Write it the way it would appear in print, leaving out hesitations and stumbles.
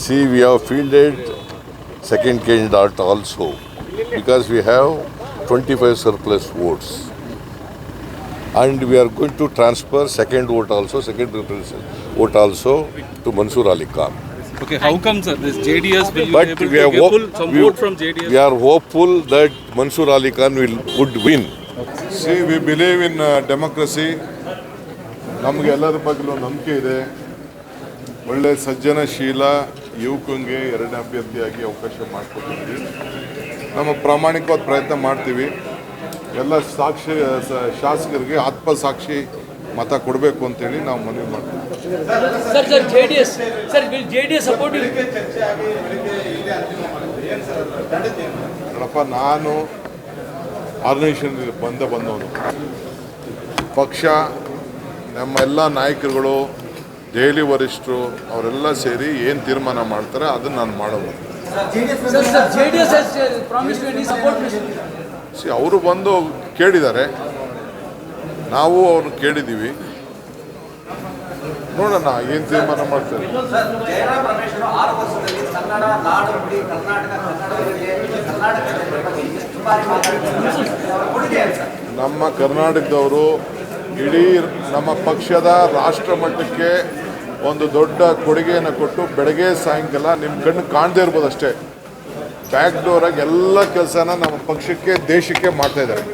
See, we have fielded second candidate also because we have 25 surplus votes. And we are going to transfer second vote also to Mansoor Ali Khan. Okay, how come, sir? This JDS will But be we able are to pull some vote from JDS? We are hopeful that Mansoor Ali Khan would win. See, we believe in democracy. ನಮಗೆ ಎಲ್ಲರ ಬಗ್ಗೆಯೂ ನಂಬಿಕೆ ಇದೆ. ಒಳ್ಳೆ ಸಜ್ಜನಶೀಲ ಯುವಕನಿಗೆ ಎರಡನೇ ಅಭ್ಯರ್ಥಿಯಾಗಿ ಅವಕಾಶ ಮಾಡಿಕೊಟ್ಟಿದ್ದೀವಿ. ನಮ್ಮ ಪ್ರಾಮಾಣಿಕವಾದ ಪ್ರಯತ್ನ ಮಾಡ್ತೀವಿ. ಎಲ್ಲ ಶಾಸಕರಿಗೆ ಆತ್ಮಸಾಕ್ಷಿ ಮತ ಕೊಡಬೇಕು ಅಂತೇಳಿ ನಾವು ಮನವಿ ಮಾಡ್ತೀವಿ. ನೋಡಪ್ಪ, ನಾನು ಆರ್ಗನೈಸೇಷನ್ ಬಂದವನು. ಪಕ್ಷ ನಮ್ಮ ಎಲ್ಲ ನಾಯಕರುಗಳು, ದೆಹಲಿ ವರಿಷ್ಠರು ಅವರೆಲ್ಲ ಸೇರಿ ಏನು ತೀರ್ಮಾನ ಮಾಡ್ತಾರೆ ಅದನ್ನು ನಾನು ಮಾಡೋದು. ಅವರು ಬಂದು ಕೇಳಿದ್ದಾರೆ, ನಾವು ಅವ್ರನ್ನ ಕೇಳಿದ್ದೀವಿ. ನೋಡೋಣ ಏನು ತೀರ್ಮಾನ ಮಾಡ್ತಾರೆ. ನಮ್ಮ ಕರ್ನಾಟಕದವರು ಇಡೀ ನಮ್ಮ ಪಕ್ಷದ ರಾಷ್ಟ್ರ ಮಟ್ಟಕ್ಕೆ ಒಂದು ದೊಡ್ಡ ಕೊಡುಗೆಯನ್ನು ಕೊಟ್ಟು ಬೆಳಗ್ಗೆ ಸಾಯಂಕಾಲ ನಿಮ್ಮ ಕಣ್ಣು ಕಾಣದೇ ಇರ್ಬೋದು ಅಷ್ಟೇ, ಬ್ಯಾಕ್ ಡೋರಾಗಿ ಎಲ್ಲ ಕೆಲಸನ ನಮ್ಮ ಪಕ್ಷಕ್ಕೆ ದೇಶಕ್ಕೆ ಮಾಡ್ತಾ ಇದ್ದಾರೆ.